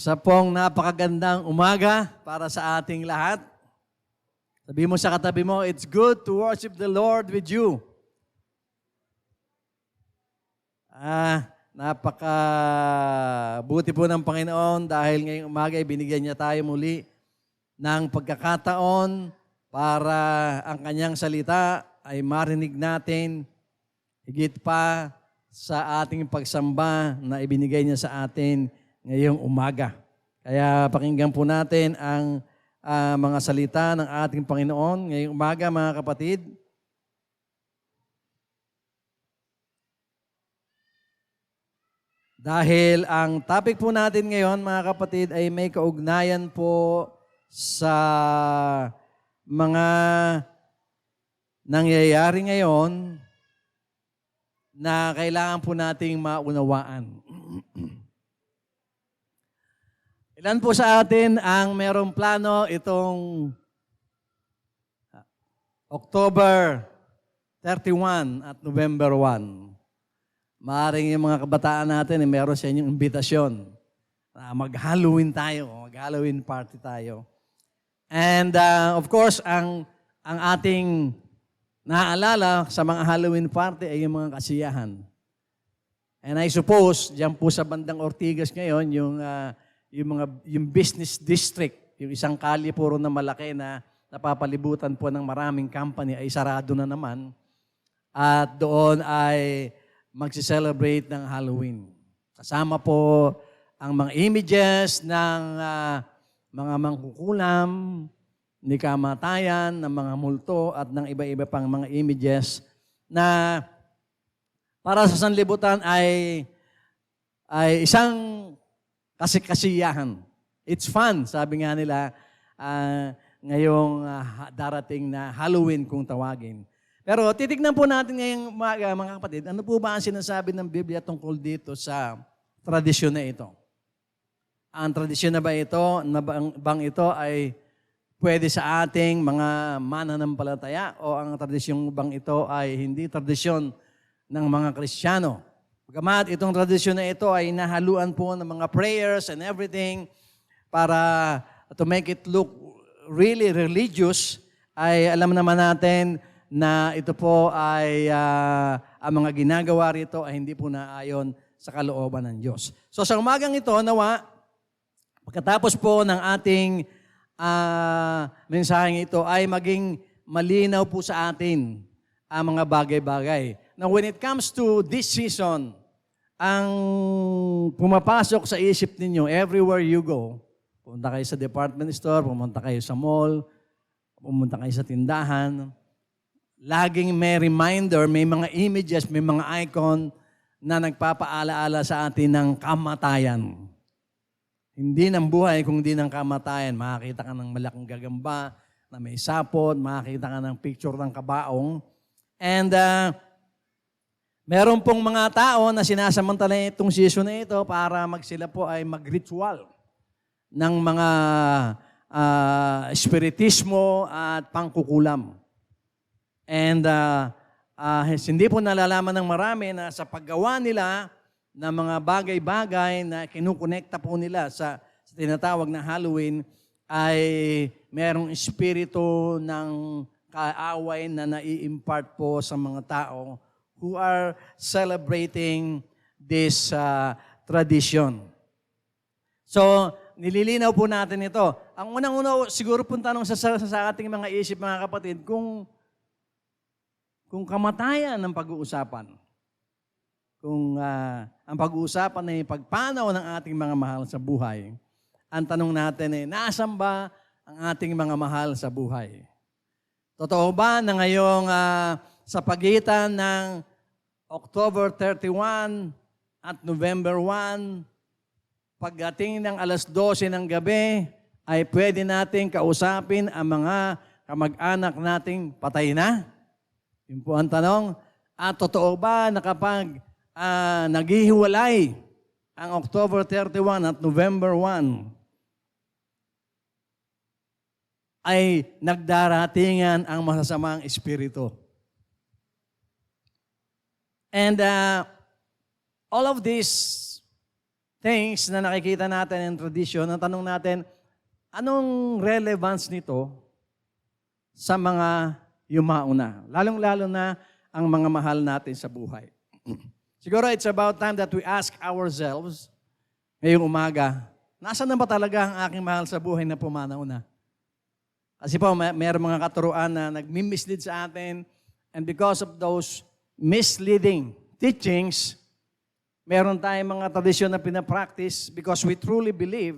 Isa pong napakagandang umaga para sa ating lahat. Sabi mo sa katabi mo, it's good to worship the Lord with you. Napakabuti po ng Panginoon dahil ngayong umaga ay binigyan niya tayo muli ng pagkakataon para ang kanyang salita ay marinig natin higit pa sa ating pagsamba na ibinigay niya sa atin ngayong umaga. Kaya pakinggan po natin ang mga salita ng ating Panginoon ngayong umaga, mga kapatid. Dahil ang topic po natin ngayon, mga kapatid, ay may kaugnayan po sa mga nangyayari ngayon na kailangan po nating maunawaan. Ilan po sa atin ang merong plano itong October 31 at November 1? Maaaring yung mga kabataan natin, meron sa inyong imbitasyon na mag-Halloween tayo, mag-Halloween party tayo. And of course, ang ating naaalala sa mga Halloween party ay yung mga kasiyahan. And I suppose, diyan po sa bandang Ortigas ngayon, yung business district, yung isang kalye puro na malaki na napapalibutan po ng maraming company ay sarado na naman. At doon ay magsi-celebrate ng Halloween. Kasama po ang mga images ng mga mangkukulam, ni kamatayan, ng mga multo at ng iba-iba pang mga images na para sa sanlibutan ay isang kasiyahan. It's fun, sabi nga nila, ngayong darating na Halloween kung tawagin. Pero titignan po natin ngayong mga kapatid, ano po ba ang sinasabi ng Biblia tungkol dito sa tradisyon na ito? Ang tradisyon na ba ito, bang ito ay pwede sa ating mga mananampalataya o ang tradisyon bang ito ay hindi tradisyon ng mga Kristiyano? Bagamat itong tradisyon na ito ay nahaluan po ng mga prayers and everything para to make it look really religious, ay alam naman natin na ito po ay ang mga ginagawa rito ay hindi po naayon sa kalooban ng Diyos. So sa umagang ito, nawa, pagkatapos po ng ating mensaheng ito ay maging malinaw po sa atin ang mga bagay-bagay. Now, when it comes to this season, ang pumapasok sa isip ninyo everywhere you go, pumunta kayo sa department store, pumunta kayo sa mall, pumunta kayo sa tindahan, laging may reminder, may mga images, may mga icon na nagpapaalaala sa atin ng kamatayan. Hindi ng buhay, kundi ng kamatayan. Makakita ka ng malaking gagamba na may sapot, makakita ka ng picture ng kabaong. And meron pong mga tao na sinasamantala itong season na ito para sila po ay mag-ritual ng mga espiritismo at pangkukulam. And hindi po nalalaman ng marami na sa paggawa nila ng mga bagay-bagay na kinukonekta po nila sa tinatawag na Halloween ay merong espiritu ng kaaway na nai-impart po sa mga tao who are celebrating this tradition. So, nililinaw po natin ito. Ang unang-una, siguro pong tanong sa ating mga isip, mga kapatid, kung kamatayan ang pag-uusapan, kung ang pag-uusapan ay pagpanaw ng ating mga mahal sa buhay, ang tanong natin ay, nasaan ba ang ating mga mahal sa buhay? Totoo ba na ngayong sa pagitan ng October 31 at November 1, pagdating ng alas 12 ng gabi, ay pwede nating kausapin ang mga kamag-anak nating patay na? Yun po ang tanong. At totoo ba na kapag naghihiwalay ang October 31 at November 1, ay nagdaratingan ang masasamang espiritu? And all of these things na nakikita natin in tradition, ang tanong natin, anong relevance nito sa mga yumauna? Lalong-lalo na ang mga mahal natin sa buhay. Siguro it's about time that we ask ourselves, ngayong umaga, nasaan na ba talaga ang aking mahal sa buhay na pumanaw na? Kasi po, mayroong mga katuruan na nagmi-mislead sa atin, and because of those misleading teachings, meron tayong mga tradisyon na pinapractice because we truly believe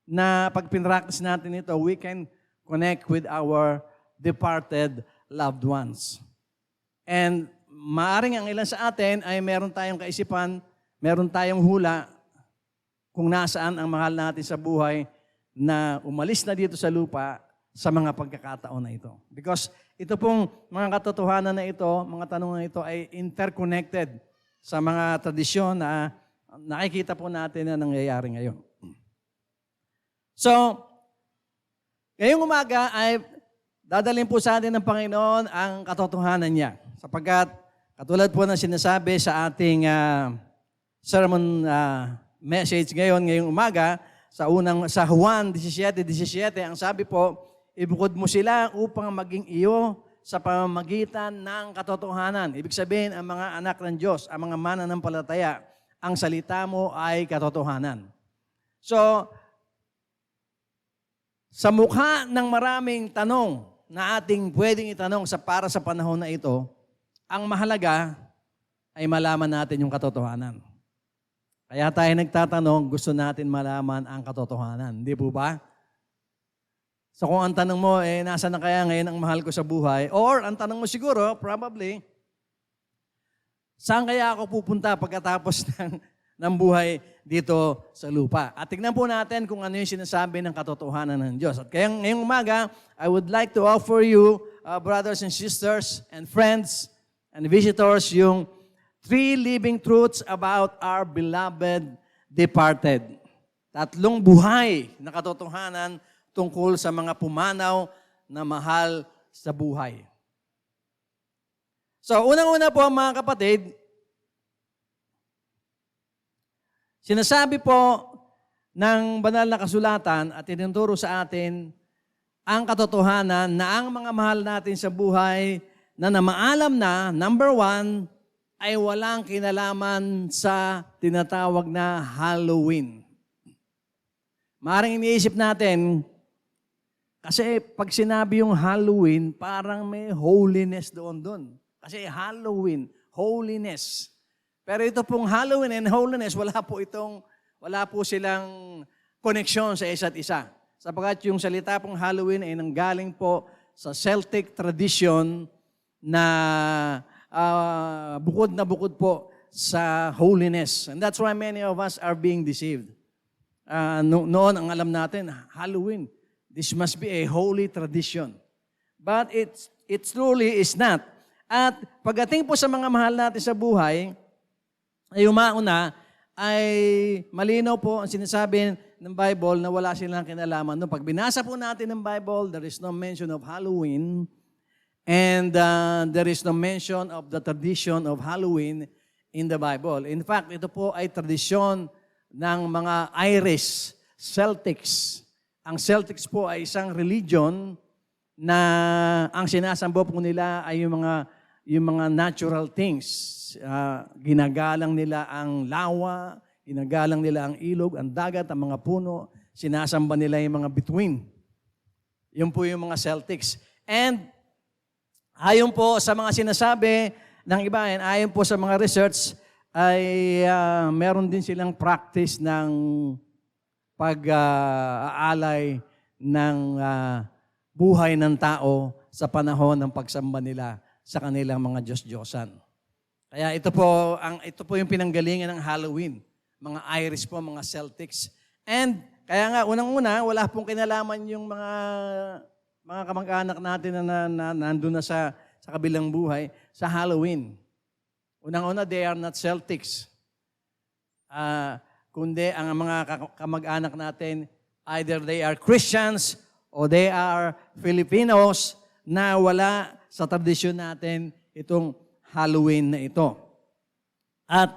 na pag pinractice natin ito, we can connect with our departed loved ones. And maaring ang ilan sa atin ay meron tayong kaisipan, meron tayong hula kung nasaan ang mahal natin sa buhay na umalis na dito sa lupa sa mga pagkakataon na ito. Because ito pong mga katotohanan na ito, mga tanong na ito ay interconnected sa mga tradisyon na nakikita po natin na nangyayari ngayon. So, ngayong umaga ay dadalhin po sa atin ng Panginoon ang katotohanan niya. Sapagkat, katulad po ng sinasabi sa ating sermon message ngayong umaga, sa Juan 17:17, ang sabi po, ibukod mo sila upang maging iyo sa pamamagitan ng katotohanan. Ibig sabihin, ang mga anak ng Diyos, ang mga mananampalataya, ang salita mo ay katotohanan. So, sa mukha ng maraming tanong na ating pwedeng itanong para sa panahon na ito, ang mahalaga ay malaman natin yung katotohanan. Kaya tayo nagtatanong, gusto natin malaman ang katotohanan. Hindi po ba? So kung ang tanong mo, nasa na kaya ngayon ang mahal ko sa buhay? Or ang tanong mo siguro, probably, saan kaya ako pupunta pagkatapos ng buhay dito sa lupa? At tignan po natin kung ano yung sinasabi ng katotohanan ng Diyos. At kaya ngayong umaga, I would like to offer you, brothers and sisters and friends and visitors, yung 3 living truths about our beloved departed. 3 buhay na katotohanan tungkol sa mga pumanaw na mahal sa buhay. So, unang-una po mga kapatid, sinasabi po ng banal na kasulatan at tinuturo sa atin ang katotohanan na ang mga mahal natin sa buhay na namaalam na, number 1, ay walang kinalaman sa tinatawag na Halloween. Maaaring iniisip natin, kasi pag sinabi yung Halloween, parang may holiness doon. Kasi Halloween, holiness. Pero ito pong Halloween and holiness, wala po silang koneksyon sa isa't isa. Sapagkat yung salita pong Halloween ay nanggaling po sa Celtic tradition na bukod po sa holiness. And that's why many of us are being deceived. Noon, ang alam natin, Halloween, this must be a holy tradition. But it truly is not. At pagdating po sa mga mahal natin sa buhay, ay umauna, ay malinaw po ang sinasabi ng Bible na wala silang kinalaman. No, pag binasa po natin ng Bible, there is no mention of Halloween, and there is no mention of the tradition of Halloween in the Bible. In fact, ito po ay tradisyon ng mga Irish, Celtics. Ang Celtics po ay isang religion na ang sinasamba po nila ay yung mga natural things. Ginagalang nila ang lawa, ginagalang nila ang ilog, ang dagat, ang mga puno. Sinasamba nila yung mga bituin. Yun po yung mga Celtics. And ayon po sa mga sinasabi ng iba, and ayon po sa mga research, ay meron din silang practice ng pag-aalay ng buhay ng tao sa panahon ng pagsamba nila sa kanilang mga Diyos-Diyosan. Kaya ito po yung pinanggalingan ng Halloween. Mga Irish po, mga Celtics. And kaya nga, unang-una, wala pong kinalaman yung mga kamag-anak natin na nandun na sa kabilang buhay sa Halloween. Unang-una, they are not Celtics. Kundi ang mga kamag-anak natin, either they are Christians o they are Filipinos na wala sa tradisyon natin itong Halloween na ito. At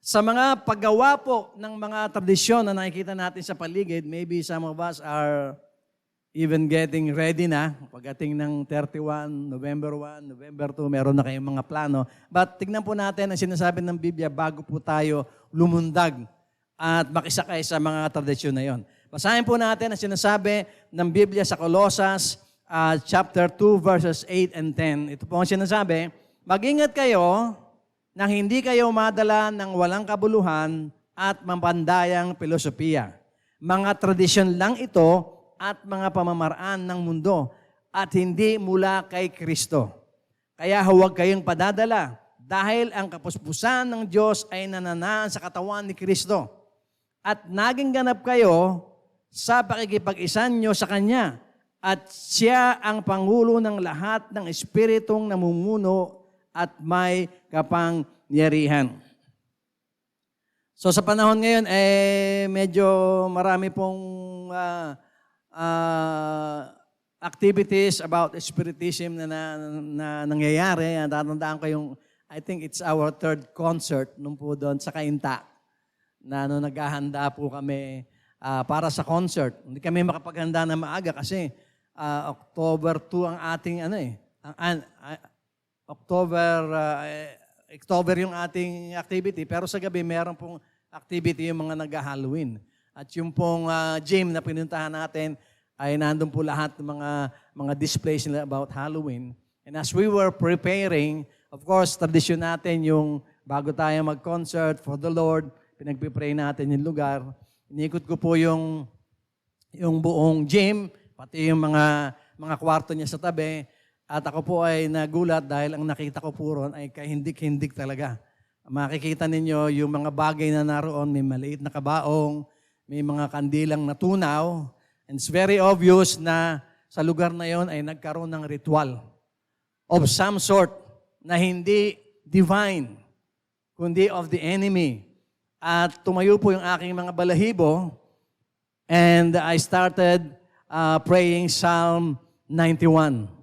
Sa mga paggawa po ng mga tradisyon na nakikita natin sa paligid, maybe some of us are even getting ready na. Pagdating ng 31, November 1, November 2, meron na kayong mga plano. But tignan po natin ang sinasabi ng Biblia bago po tayo lumundag at makisakay sa mga tradisyon na yon. Basahin po natin ang sinasabi ng Biblia sa Colossus chapter 2, verses 8 and 10. Ito po ang sinasabi, mag-ingat kayo nang hindi kayo madala ng walang kabuluhan at mapandayang filosofiya. Mga tradisyon lang ito at mga pamamaraan ng mundo at hindi mula kay Kristo. Kaya huwag kayong padadala dahil ang kapuspusan ng Diyos ay nananaan sa katawan ni Kristo. At naging ganap kayo sa pakikipag-isa nyo sa Kanya at siya ang Pangulo ng lahat ng Espiritong namumuno at may kapangyarihan. So sa panahon ngayon, medyo marami pong activities about spiritism na nangyayari. Tatandaan ko yung, I think it's our third concert nung po doon sa Kainta, na naghahanda po kami para sa concert. Hindi kami makapaghanda na maaga kasi October 2 ang ating October yung ating activity, pero sa gabi meron pong activity yung mga nag-Halloween. At yung pong gym na pinuntahan natin ay nandun po lahat ng mga displays nila about Halloween. And as we were preparing, of course, tradisyon natin yung bago tayo mag-concert for the Lord, pinagpipray natin yung lugar. Inikot ko po yung buong gym, pati yung mga kwarto niya sa tabi. At ako po ay nagulat dahil ang nakita ko po ron ay kahindik-hindik talaga. Makikita ninyo yung mga bagay na naroon, may maliit na kabaong, may mga kandilang natunaw. And it's very obvious na sa lugar na yon ay nagkaroon ng ritual of some sort na hindi divine, kundi of the enemy. At tumayo po yung aking mga balahibo and I started praying Psalm 91.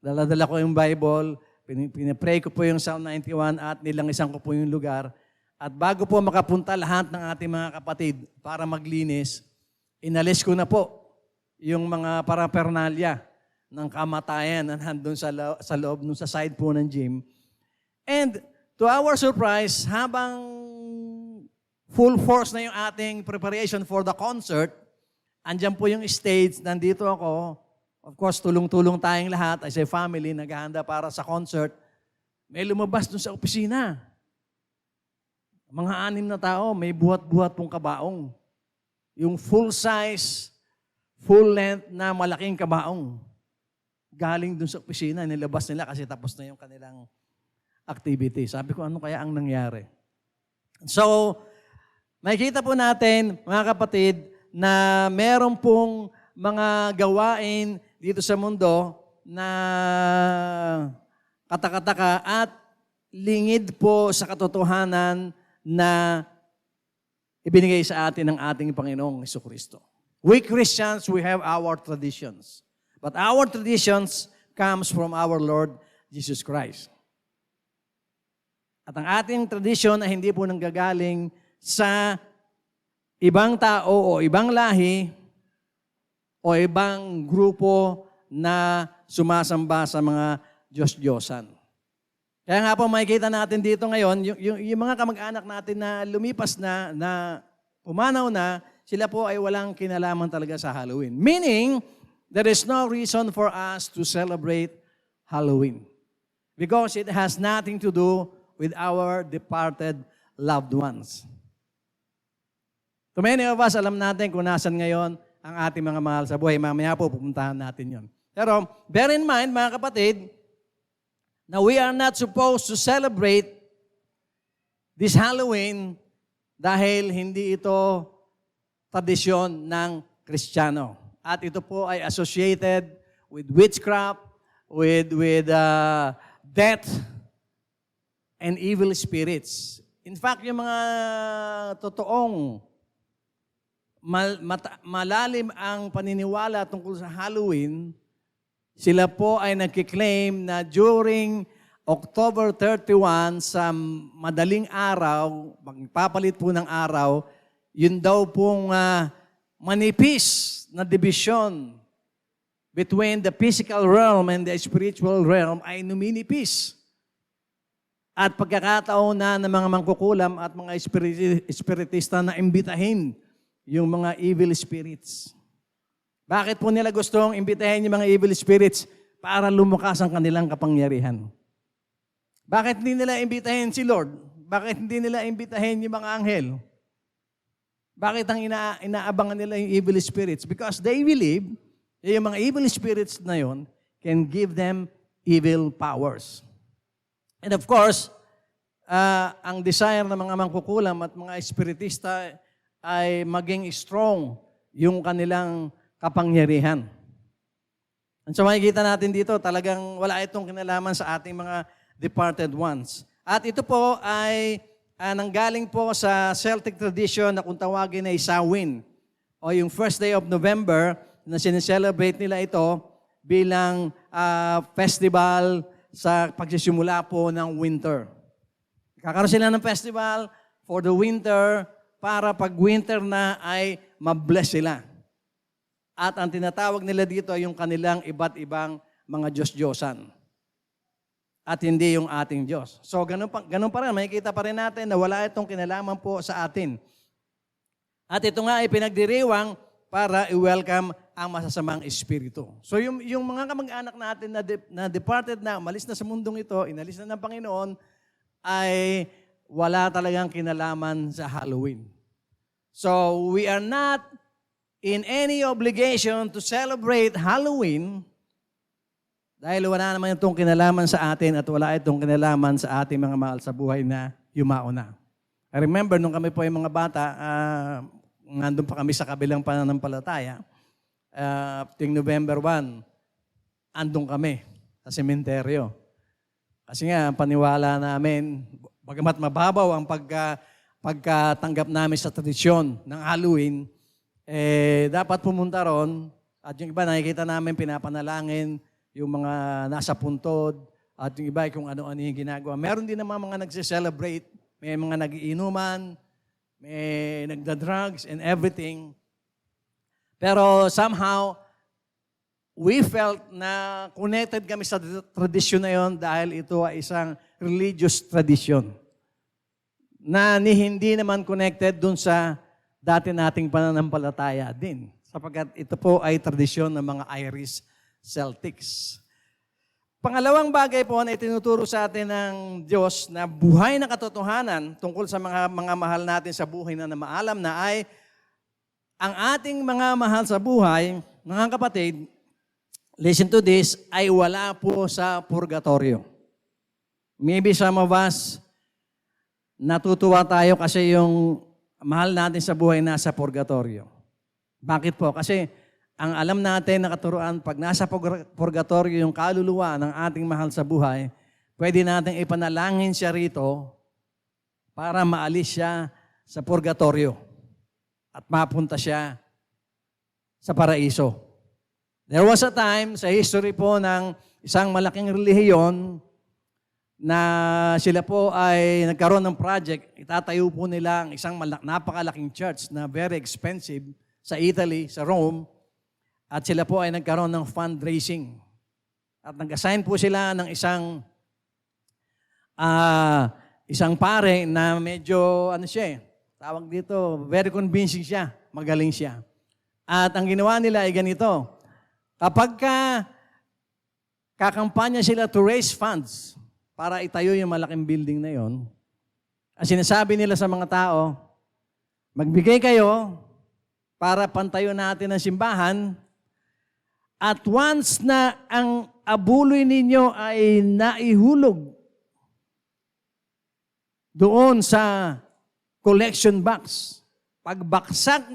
Dala-dala ko yung Bible, pinipray ko po yung Psalm 91 at nilangisan ko po yung lugar. At bago po makapunta lahat ng ating mga kapatid para maglinis, inalis ko na po yung mga paraphernalia ng kamatayan na nandun sa loob, sa side po ng gym. And to our surprise, habang full force na yung ating preparation for the concert, andyan po yung stage, nandito ako. Of course, tulong-tulong tayong lahat as a family, naghahanda para sa concert. May lumabas dun sa opisina. Mga 6 na tao, may buhat-buhat pong kabaong. Yung full size, full length na malaking kabaong. Galing dun sa opisina, nilabas nila kasi tapos na yung kanilang activity. Sabi ko, ano kaya ang nangyari? So, makikita po natin, mga kapatid, na meron pong mga gawain dito sa mundo na katakataka at lingid po sa katotohanan na ibinigay sa atin ng ating Panginoong Jesucristo. We Christians, we have our traditions. But our traditions comes from our Lord Jesus Christ. At ang ating tradisyon ay hindi po nanggagaling sa ibang tao o ibang lahi o ibang grupo na sumasamba sa mga Diyos-Diyosan. Kaya nga po makikita natin dito ngayon, yung mga kamag-anak natin na lumipas na pumanaw na, sila po ay walang kinalaman talaga sa Halloween. Meaning, there is no reason for us to celebrate Halloween. Because it has nothing to do with our departed loved ones. To many of us, alam natin kung nasan ngayon ang ating mga mahal sa buhay. Mamaya po, pupuntahan natin yon. Pero bear in mind, mga kapatid, na we are not supposed to celebrate this Halloween dahil hindi ito tradisyon ng Kristiyano. At ito po ay associated with witchcraft, with death, and evil spirits. In fact, yung mga totoong malalim ang paniniwala tungkol sa Halloween, sila po ay nagkiklaim na during October 31 sa madaling araw, magpapalit po ng araw, yun daw pong manipis na division between the physical realm and the spiritual realm ay numinipis. At pagkakataon na ng mga mangkukulam at mga espiritista na imbitahin yung mga evil spirits. Bakit po nila gustong imbitahin yung mga evil spirits? Para lumukas ang kanilang kapangyarihan. Bakit hindi nila imbitahin si Lord? Bakit hindi nila imbitahin yung mga anghel? Bakit ang inaabangan nila yung evil spirits? Because they believe yung mga evil spirits na yon can give them evil powers. And of course, ang desire ng mga mangkukulam at mga espiritista ay maging strong yung kanilang kapangyarihan. And so makikita natin dito, talagang wala itong kinalaman sa ating mga departed ones. At ito po ay nanggaling po sa Celtic tradition na kung tawagin ay Samhain o yung first day of November na sineselebrate nila ito bilang festival sa pagsisimula po ng winter. Kakaroon sila ng festival for the winter para pag winter na ay mabless sila. At ang tinatawag nila dito ay yung kanilang iba't ibang mga Diyos-Diyosan. At hindi yung ating Diyos. So, ganun pa rin. Makikita pa rin natin na wala itong kinalaman po sa atin. At ito nga ay pinagdiriwang para i-welcome ang masasamang espiritu. So, yung mga kamag-anak natin na departed na, umalis na sa mundong ito, inalis na ng Panginoon, ay wala talagang kinalaman sa Halloween. So, we are not in any obligation to celebrate Halloween dahil wala naman itong kinalaman sa atin at wala itong kinalaman sa ating mga mahal sa buhay na yumao na. I remember nung kami po yung mga bata, nandun pa kami sa kabilang pananampalataya, ting November 1, andun kami sa sementeryo. Kasi nga, paniwala namin, bagamat mababaw ang pagkatanggap namin sa tradisyon ng Halloween, dapat pumunta ron at yung iba nakikita namin pinapanalangin yung mga nasa puntod at yung iba kung ano-ano yung ginagawa. Meron din naman mga nagse-celebrate, may mga nagiinuman, may nagda-drugs and everything. Pero somehow, we felt na connected kami sa tradisyon na yon dahil ito ay isang religious tradition na hindi naman connected dun sa dati nating pananampalataya din. Sapagkat ito po ay tradisyon ng mga Irish Celtics. Pangalawang bagay po na itinuturo sa atin ng Diyos na buhay na katotohanan tungkol sa mga mahal natin sa buhay na maalam na ay ang ating mga mahal sa buhay, mga kapatid, listen to this, ay wala po sa purgatorio. Maybe some of us, natutuwa tayo kasi yung mahal natin sa buhay nasa purgatorio. Bakit po? Kasi ang alam natin na katuruan, pag nasa purgatorio yung kaluluwa ng ating mahal sa buhay, pwede natin ipanalangin siya rito para maalis siya sa purgatorio at mapunta siya sa paraiso. There was a time sa history po ng isang malaking relihiyon na sila po ay nagkaroon ng project. Itatayo po nila ang isang napakalaking church na very expensive sa Italy, sa Rome. At sila po ay nagkaroon ng fundraising. At nag-assign po sila ng isang pare na medyo, tawag dito, very convincing siya, magaling siya. At ang ginawa nila ay ganito, kapag kakampanya sila to raise funds para itayo yung malaking building na yon, ang sinasabi nila sa mga tao, magbigay kayo para pantayo natin ang simbahan. At once na ang abuloy ninyo ay naihulog doon sa collection box, pagbaksak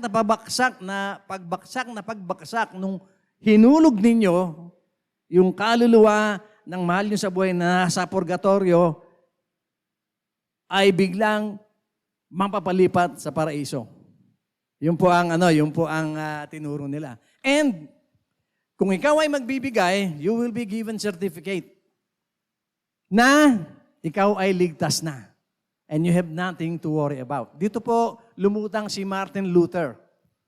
nung hinulog ninyo yung kaluluwa ng mahal nyo sa buhay na nasa purgatorio, ay biglang mapapalipat sa paraiso. Yun po ang tinuro nila. And kung ikaw ay magbibigay, you will be given certificate na ikaw ay ligtas na. And you have nothing to worry about. Dito po, lumutang si Martin Luther,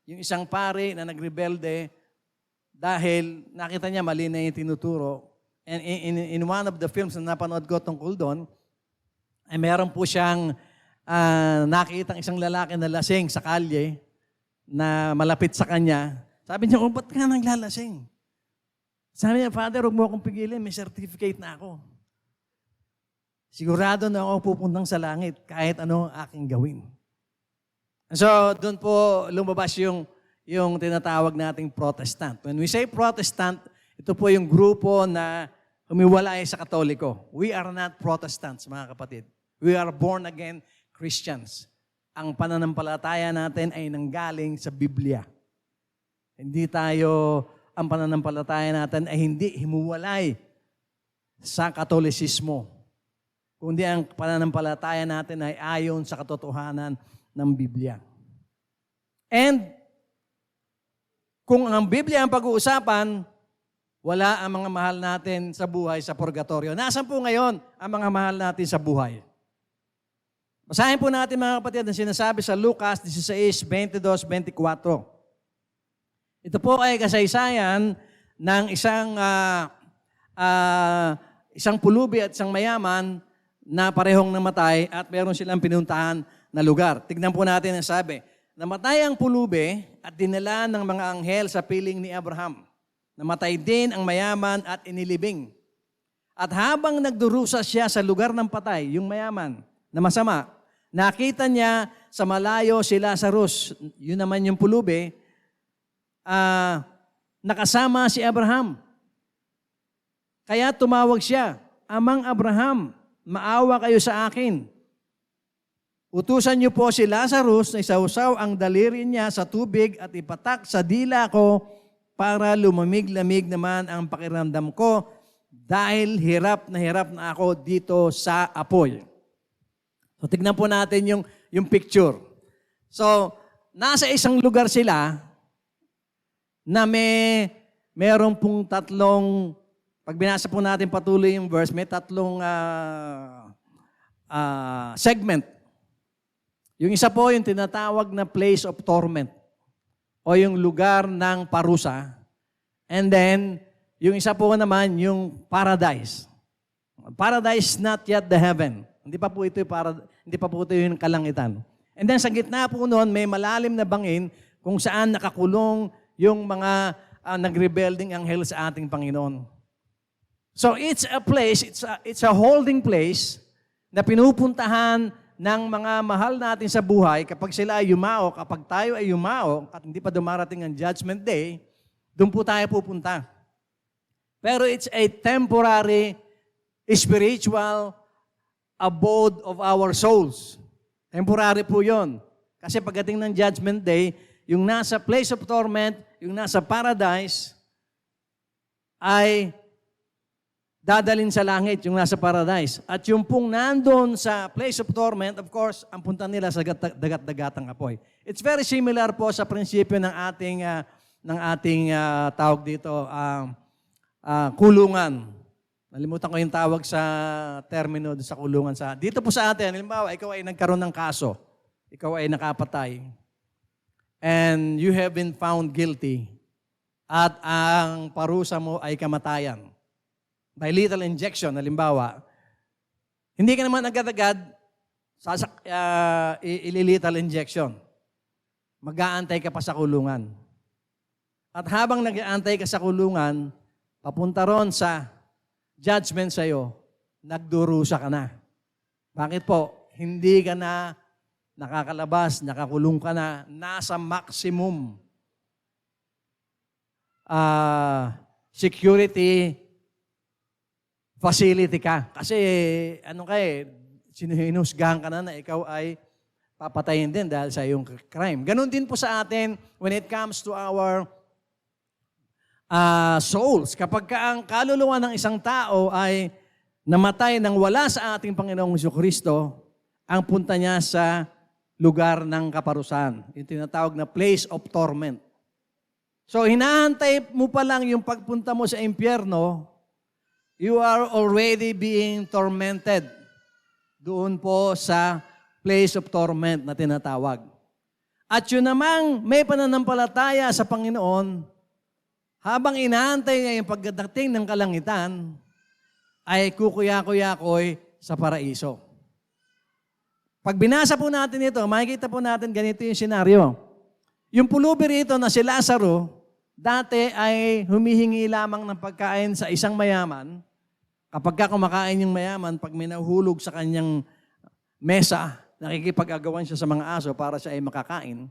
yung isang pare na nagrebelde dahil nakita niya mali na yung tinuturo. And in one of the films na napanood ko tungkol doon, ay meron po siyang nakitang isang lalaki na lasing sa kalye na malapit sa kanya. Sabi niya, ba't ka naglalasing? Sabi niya, Father, huwag mo akong pigilin, may certificate na ako. Sigurado na ako pupuntang sa langit kahit ano aking gawin. So, doon po lumabas yung tinatawag nating Protestant. When we say Protestant, ito po yung grupo na humiwalay sa Katoliko. We are not Protestants, mga kapatid. We are born again Christians. Ang pananampalataya natin ay nanggaling sa Biblia. Ang pananampalataya natin ay hindi himuwalay sa Katolisismo, kundi ang pananampalataya natin ay ayon sa katotohanan ng Biblia. And kung ang Biblia ang pag-uusapan, wala ang mga mahal natin sa buhay sa purgatorio. Nasaan po ngayon ang mga mahal natin sa buhay? Basahin po natin mga kapatid ang sinasabi sa Lucas 16:22-24. Ito po ay kasaysayan ng isang pulubi at isang mayaman na parehong namatay at meron silang pinuntahan na lugar. Tignan po natin ang sabi. Namatay ang pulubi at dinala ng mga anghel sa piling ni Abraham. Namatay din ang mayaman at inilibing. At habang nagdurusa siya sa lugar ng patay, yung mayaman na masama, nakita niya sa malayo si Lazarus, yun naman yung pulubi, nakasama si Abraham. Kaya tumawag siya, Amang Abraham, maawa kayo sa akin. Utusan niyo po si Lazarus na isawsaw ang daliri niya sa tubig at ipatak sa dila ko para lumamig-lamig naman ang pakiramdam ko dahil hirap na ako dito sa apoy. So tignan po natin yung picture. So nasa isang lugar sila na meron pong tatlong, pag binasa po natin patuloy yung verse, may tatlong segment. Yung isa po yung tinatawag na place of torment o yung lugar ng parusa. And then, yung isa po naman yung paradise. Paradise not yet the heaven. Hindi pa po ito yung kalangitan. And then sa gitna po noon, may malalim na bangin kung saan nakakulong yung mga nagrebelding anghel sa ating Panginoon. So it's a place, it's a holding place na pinupuntahan ng mga mahal natin sa buhay kapag sila ay yumao, kapag tayo ay yumao at hindi pa dumarating ang judgment day, doon po tayo pupunta. Pero it's a temporary, spiritual abode of our souls. Temporary po yon. Kasi pagdating ng judgment day, yung nasa place of torment, yung nasa paradise, ay dadalhin sa langit, yung nasa paradise. At yung pong nandun sa place of torment, of course, ang punta nila sa dagat-dagatang apoy. It's very similar po sa prinsipyo ng ating tawag dito, kulungan. Nalimutan ko yung tawag sa termino sa kulungan. Dito po sa atin, halimbawa, ikaw ay nagkaroon ng kaso. Ikaw ay nakapatay. And you have been found guilty. At ang parusa mo ay kamatayan. By lethal injection, halimbawa, hindi ka naman agad-agad ililital injection. Mag-aantay ka pa sa kulungan. At habang nag-aantay ka sa kulungan, papunta ron sa judgment sa'yo, nagdurusa ka na. Bakit po? Hindi ka na nakakalabas, nakakulong ka na, nasa maximum security facility ka. Kasi hinusgahan ka na ikaw ay papatayin din dahil sa iyong crime. Ganon din po sa atin when it comes to our souls. Kapag ang kaluluwa ng isang tao ay namatay nang wala sa ating Panginoong Jesucristo, ang punta niya sa lugar ng kaparusahan. Yung tinatawag na place of torment. So, hinahantay mo pa lang yung pagpunta mo sa impyerno You are already being tormented doon po sa place of torment na tinatawag. At yun namang may pananampalataya sa Panginoon, habang inaantay niya yung pagdating ng kalangitan, ay kukuya-kuyakoy sa paraiso. Pag binasa po natin ito, makikita po natin ganito yung senaryo. Yung pulubi rito na si Lazaro, dati ay humihingi lamang ng pagkain sa isang mayaman. Kapag kumakain yung mayaman, pag may nahuhulog sa kanyang mesa, nakikipag-agawan siya sa mga aso para siya ay makakain.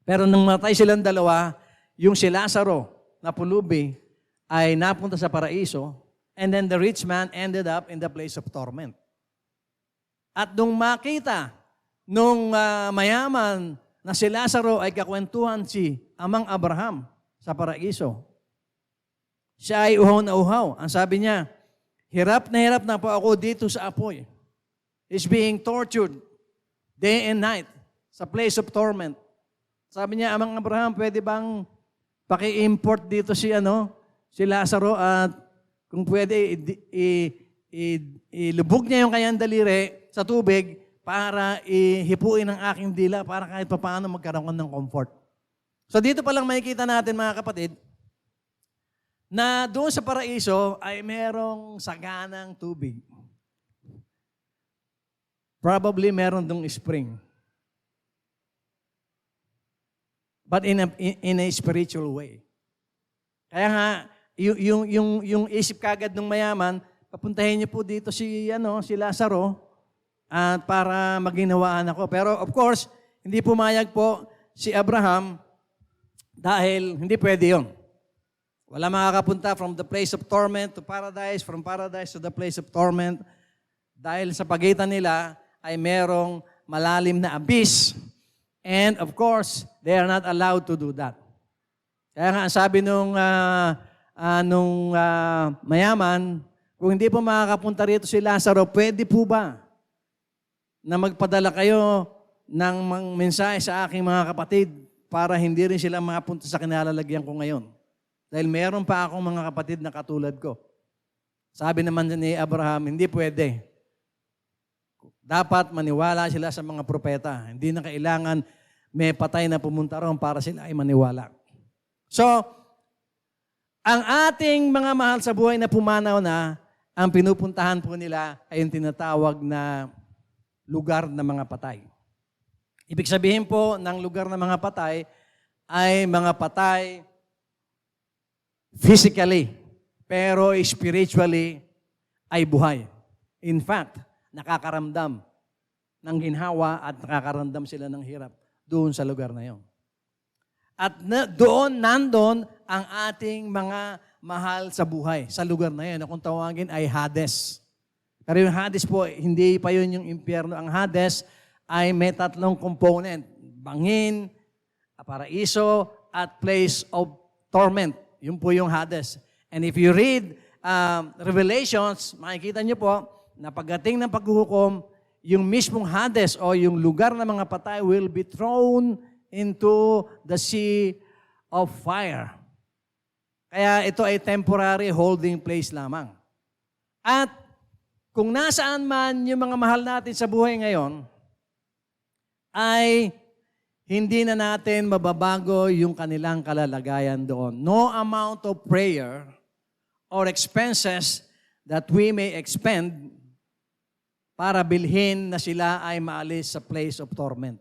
Pero nung matay silang dalawa, yung si Lazaro na pulubi ay napunta sa paraiso, and then the rich man ended up in the place of torment. At nung makita nung mayaman na si Lazaro ay kakwentuhan si Amang Abraham sa paraiso, siya ay uhaw na uhaw. Ang sabi niya, hirap na po ako dito sa apoy. He's being tortured day and night sa place of torment. Sabi niya, Amang Abraham, pwede bang paki-import dito si Lazaro at kung pwede ilubog niya yung kanyang daliri sa tubig para ihipuin ang aking dila para kahit paano magkaroon ng comfort. So dito pa lang makikita natin mga kapatid, na doon sa paraiso ay merong saganang tubig. Probably meron doong spring. But in a spiritual way. Kaya nga, yung isip kagad ng mayaman, papuntahin niyo po dito si Lazaro at para maginawaan ako. Pero of course, hindi pumayag po si Abraham dahil hindi pwede yun. Wala makakapunta from the place of torment to paradise, from paradise to the place of torment. Dahil sa pagitan nila ay merong malalim na abyss. And of course, they are not allowed to do that. Kaya nga, sabi nung mayaman, kung hindi po makakapunta rito si Lazaro, pwede po ba na magpadala kayo ng mensahe sa aking mga kapatid para hindi rin sila makapunta sa kinalalagyan ko ngayon? Dahil meron pa akong mga kapatid na katulad ko. Sabi naman ni Abraham, hindi pwede. Dapat maniwala sila sa mga propeta. Hindi na kailangan may patay na pumunta ron para sila ay maniwala. So, ang ating mga mahal sa buhay na pumanaw na, ang pinupuntahan po nila ay yung tinatawag na lugar ng mga patay. Ibig sabihin po ng lugar ng mga patay ay mga patay physically, pero spiritually ay buhay. In fact, nakakaramdam ng ginhawa at nakakaramdam sila ng hirap doon sa lugar na yon. At nandun ang ating mga mahal sa buhay, sa lugar na yun, na kung tawagin ay Hades. Pero yung Hades po, hindi pa yun yung impyerno. Ang Hades ay may tatlong component. Bangin, paraiso, at place of torment. Yun po yung Hades. And if you read Revelations, makikita nyo po na pagdating ng paghuhukom, yung mismong Hades o yung lugar ng mga patay will be thrown into the sea of fire. Kaya ito ay temporary holding place lamang. At kung nasaan man yung mga mahal natin sa buhay ngayon, ay hindi na natin mababago yung kanilang kalalagayan doon. No amount of prayer or expenses that we may expend para bilhin na sila ay maalis sa place of torment.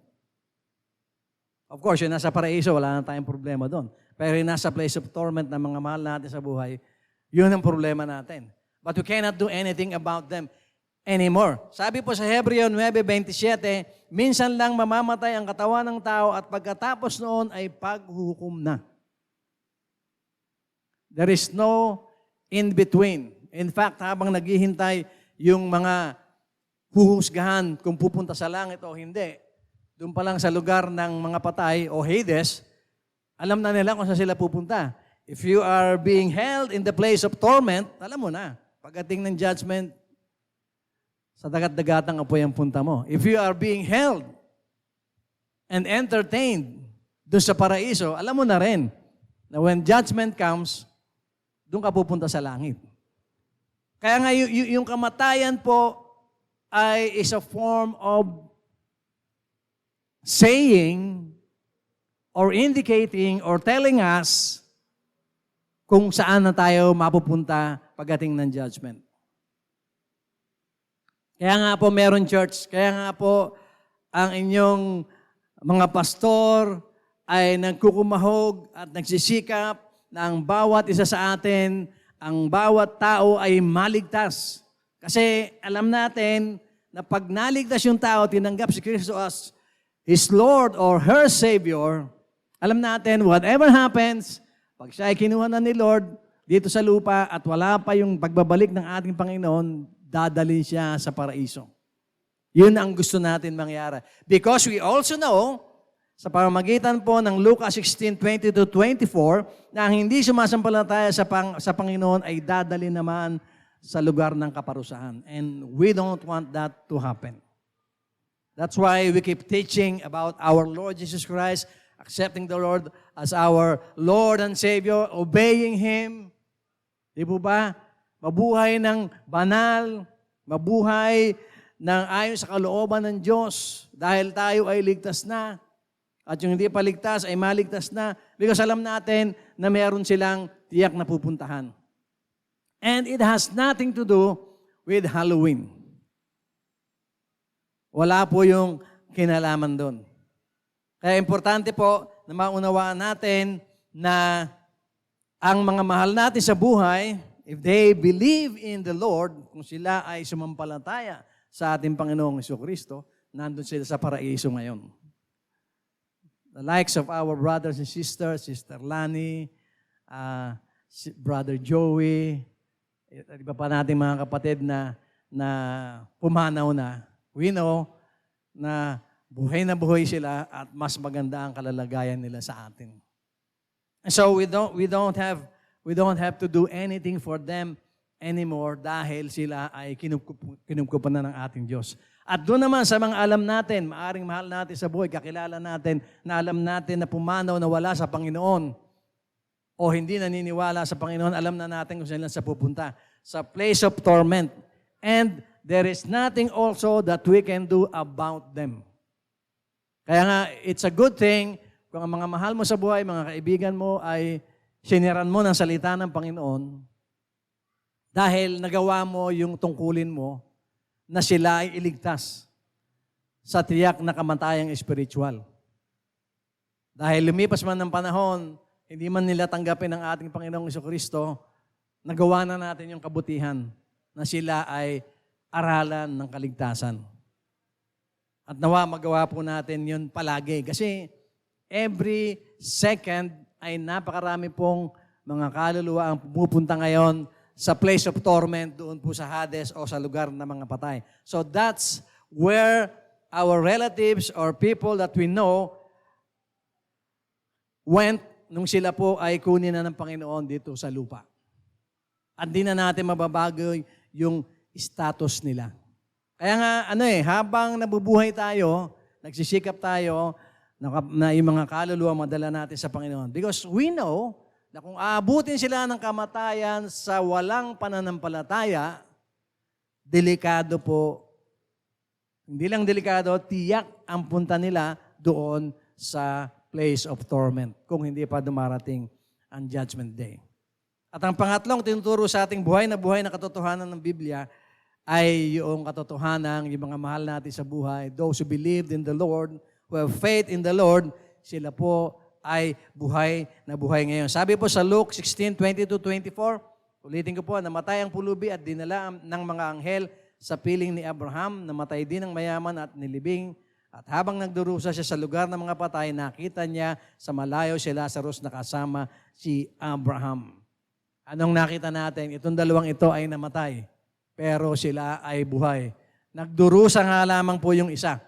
Of course, yung nasa paraiso, wala na tayong problema doon. Pero yung nasa place of torment ng mga mahal natin sa buhay, yun ang problema natin. But we cannot do anything about them anymore. Sabi po sa Hebreo 9:27, minsan lang mamamatay ang katawan ng tao at pagkatapos noon ay paghuhukom na. There is no in between. In fact, habang naghihintay yung mga huhusgahan kung pupunta sa langit o hindi, doon pa lang sa lugar ng mga patay o Hades, alam na nila kung saan sila pupunta. If you are being held in the place of torment, alam mo na, pagdating ng judgment, sa dagat-dagatang apoy ang punta mo. If you are being held and entertained doon sa paraiso, alam mo na rin na when judgment comes, doon ka pupunta sa langit. Kaya nga yung kamatayan po ay is a form of saying or indicating or telling us kung saan na tayo mapupunta pagdating ng judgment. Kaya nga po meron church, kaya nga po ang inyong mga pastor ay nagkukumahog at nagsisikap na ang bawat isa sa atin, ang bawat tao ay maligtas. Kasi alam natin na pag naligtas yung tao, tinanggap si Kristo as His Lord or her Savior, alam natin, whatever happens, pag siya ay kinuha na ni Lord dito sa lupa at wala pa yung pagbabalik ng ating Panginoon, dadalhin siya sa paraiso. Yun ang gusto natin mangyari. Because we also know, sa pamamagitan po ng Lucas 16:20-24, na ang hindi sumasampalataya sa Panginoon ay dadalhin naman sa lugar ng kaparusahan. And we don't want that to happen. That's why we keep teaching about our Lord Jesus Christ, accepting the Lord as our Lord and Savior, obeying Him. Di po ba? Mabuhay ng banal, mabuhay ng ayon sa kalooban ng Diyos dahil tayo ay ligtas na. At yung hindi pa ligtas ay maligtas na because alam natin na meron silang tiyak na pupuntahan. And it has nothing to do with Halloween. Wala po yung kinalaman doon. Kaya importante po na maunawaan natin na ang mga mahal natin sa buhay, if they believe in the Lord, kung sila ay sumampalataya sa ating Panginoong Jesucristo, nandun sila sa paraiso ngayon. The likes of our brothers and sisters, Sister Lani, Brother Joey, at iba pa natin mga kapatid na pumanaw na, we know na buhay sila at mas maganda ang kalalagayan nila sa atin. And so we don't have to do anything for them anymore dahil sila ay kinupkupan na ng ating Diyos. At doon naman sa mga alam natin, maaring mahal natin sa buhay, kakilala natin, na alam natin na pumanaw na wala sa Panginoon o hindi naniniwala sa Panginoon, alam na natin kung saan sa pupunta. Sa place of torment. And there is nothing also that we can do about them. Kaya nga, it's a good thing kung ang mga mahal mo sa buhay, mga kaibigan mo ay siniran mo ng salita ng Panginoon dahil nagawa mo yung tungkulin mo na sila ay iligtas sa tiyak na kamatayang espiritual. Dahil lumipas man ng panahon, hindi man nila tanggapin ang ating Panginoong Jesucristo, nagawa na natin yung kabutihan na sila ay aralan ng kaligtasan. At nawa magawa po natin yun palagi. Kasi every second ay napakarami pong mga kaluluwa ang pupunta ngayon sa place of torment doon po sa Hades o sa lugar ng mga patay. So that's where our relatives or people that we know went nung sila po ay kunin na ng Panginoon dito sa lupa. At di na natin mababago yung status nila. Kaya nga, habang nabubuhay tayo, nagsisikap tayo, na yung mga kaluluwa madala natin sa Panginoon. Because we know na kung aabutin sila ng kamatayan sa walang pananampalataya, delikado po. Hindi lang delikado, tiyak ang punta nila doon sa place of torment kung hindi pa dumarating ang judgment day. At ang pangatlong tinuturo sa ating buhay na katotohanan ng Biblia ay yung katotohanan, yung mga mahal natin sa buhay, those who believed in the Lord, who have faith in the Lord, sila po ay buhay na buhay ngayon. Sabi po sa Luke 16:20-24, ulitin ko po, namatay ang pulubi at dinala ng mga anghel sa piling ni Abraham, namatay din ang mayaman at nilibing. At habang nagdurusa siya sa lugar ng mga patay, nakita niya sa malayo si Lazarus na kasama si Abraham. Anong nakita natin? Itong dalawang ito ay namatay, pero sila ay buhay. Nagdurusa nga lamang po yung isa.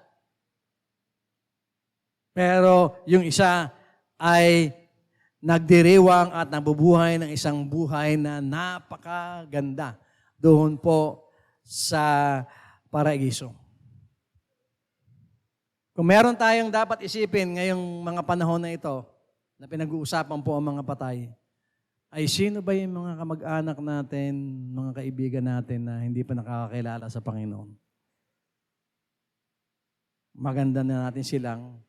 Pero yung isa ay nagdiriwang at nabubuhay ng isang buhay na napakaganda doon po sa paraiso. Kung meron tayong dapat isipin ngayong mga panahon na ito, na pinag-uusapan po ang mga patay, ay sino ba yung mga kamag-anak natin, mga kaibigan natin na hindi pa nakakakilala sa Panginoon? Maganda na natin silang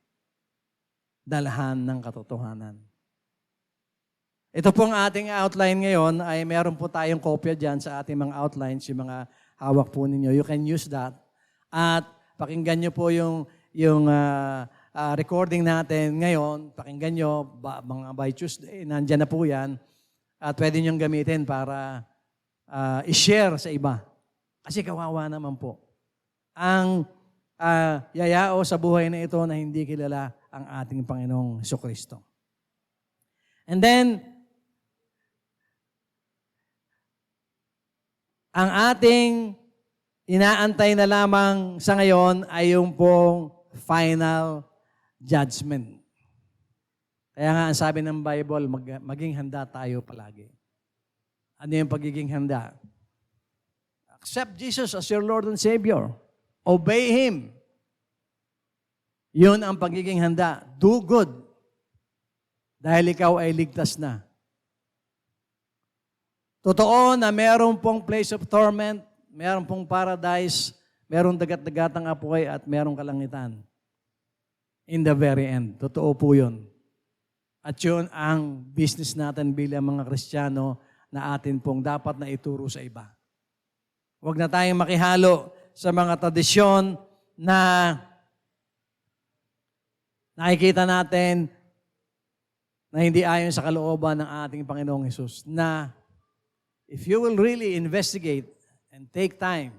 dalhan ng katotohanan. Ito pong ating outline ngayon ay meron po tayong kopya dyan sa ating mga outlines, yung mga hawak po ninyo. You can use that. At pakinggan nyo po yung recording natin ngayon. Pakinggan nyo, mga by Tuesday, nandyan na po yan. At pwede nyong gamitin para i-share sa iba. Kasi kawawa naman po. Ang yayao sa buhay na ito na hindi kilala ang ating Panginoong Jesucristo. And then, ang ating inaantay na lamang sa ngayon ay yung pong final judgment. Kaya nga, ang sabi ng Bible, maging handa tayo palagi. Ano yung pagiging handa? Accept Jesus as your Lord and Savior. Obey Him. Yun ang pagiging handa. Do good. Dahil ikaw ay ligtas na. Totoo na meron pong place of torment, meron pong paradise, meron dagat-dagatang apoy at meron kalangitan. In the very end. Totoo po yun. At yun ang business natin bilang mga Kristiyano na atin pong dapat na ituro sa iba. Huwag na tayong makihalo sa mga tradisyon na nakikita natin na hindi ayon sa kalooban ng ating Panginoong Hesus. Na if you will really investigate and take time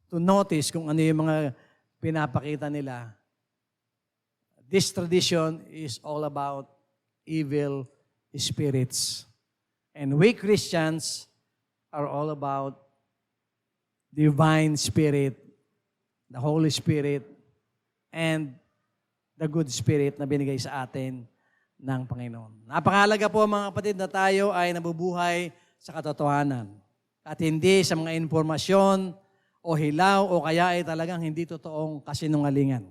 to notice kung ano yung mga pinapakita nila, this tradition is all about evil spirits. And we Christians are all about divine spirit, the Holy Spirit, and the good spirit na binigay sa atin ng Panginoon. Napakahalaga po mga kapatid na tayo ay nabubuhay sa katotohanan. At hindi sa mga informasyon o hilaw o kaya ay talagang hindi totoong kasinungalingan.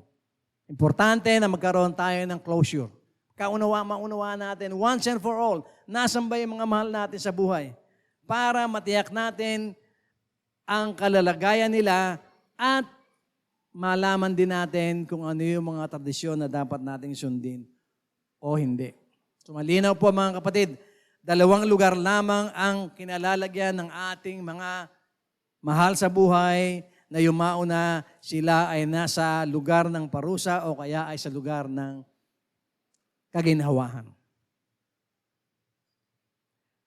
Importante na magkaroon tayo ng closure. Maunawaan natin once and for all, nasan ba yung mga mahal natin sa buhay? Para matiyak natin ang kalalagayan nila at malaman din natin kung ano yung mga tradisyon na dapat nating sundin o hindi. So malinaw po mga kapatid, 2 lugar lamang ang kinalalagyan ng ating mga mahal sa buhay na yumauna, sila ay nasa lugar ng parusa o kaya ay sa lugar ng kaginhawahan.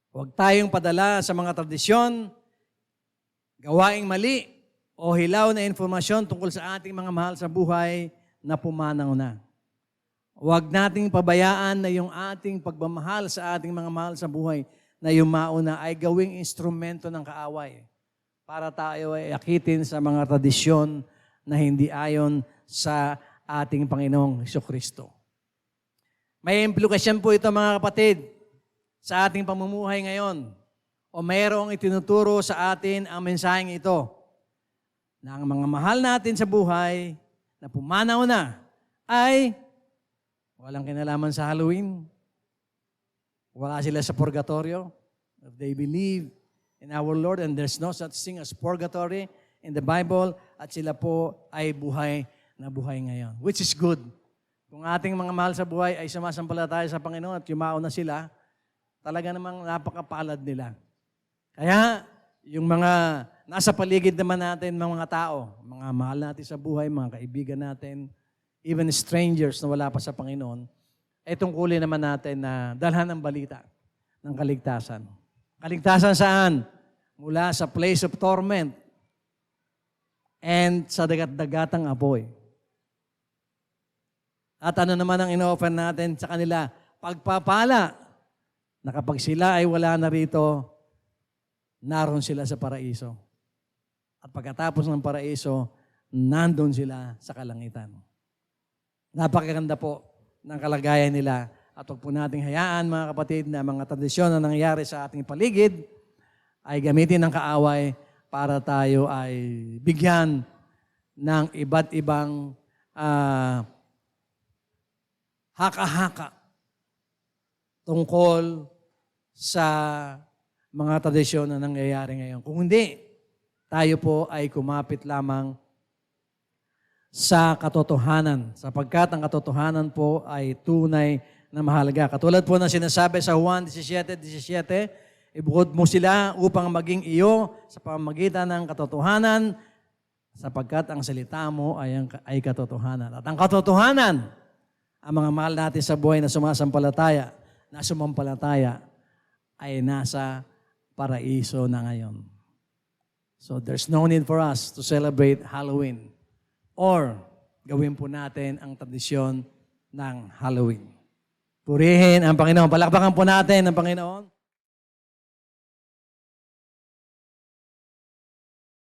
Huwag tayong padala sa mga tradisyon, gawaing mali, o hilaw na informasyon tungkol sa ating mga mahal sa buhay na pumanaw na. Huwag nating pabayaan na yung ating pagmamahal sa ating mga mahal sa buhay na yumauna ay gawing instrumento ng kaaway para tayo ay akitin sa mga tradisyon na hindi ayon sa ating Panginoong Jesucristo. May implikasyon po ito mga kapatid sa ating pamumuhay ngayon o mayroong itinuturo sa atin ang mensaheng ito na ang mga mahal natin sa buhay na pumanaw na ay walang kinalaman sa Halloween. Wala sila sa purgatorio. If they believe in our Lord and there's no such thing as purgatory in the Bible at sila po ay buhay na buhay ngayon. Which is good. Kung ating mga mahal sa buhay ay sumasampalataya sa Panginoon at yumao na sila, talaga namang napakapalad nila. Kaya yung mga nasa paligid naman natin, mga tao, mga mahal natin sa buhay, mga kaibigan natin, even strangers na wala pa sa Panginoon, ay tungkulin naman natin na dalhan ang balita ng kaligtasan. Kaligtasan saan? Mula sa place of torment and sa dagat-dagatang apoy. At ano naman ang ino-offer natin sa kanila? Pagpapala na kapag sila ay wala na rito, naroon sila sa paraiso. At pagkatapos ng paraiso, nandun sila sa kalangitan. Napakaganda po ng kalagayan nila. At huwag po nating hayaan, mga kapatid, na mga tradisyon na nangyayari sa ating paligid ay gamitin ng kaaway para tayo ay bigyan ng iba't ibang haka-haka tungkol sa mga tradisyon na nangyayari ngayon. Kung hindi, tayo po ay kumapit lamang sa katotohanan, sapagkat ang katotohanan po ay tunay na mahalaga. Katulad po ng sinasabi sa Juan 17:17, ibukod mo sila upang maging iyo sa pamamagitan ng katotohanan, sapagkat ang salita mo ay katotohanan. At ang katotohanan, ang mga mahal natin sa buhay na sumasampalataya, ay nasa paraiso na ngayon. So there's no need for us to celebrate Halloween or gawin po natin ang tradisyon ng Halloween. Purihin ang Panginoon. Palakpakan po natin ang Panginoon.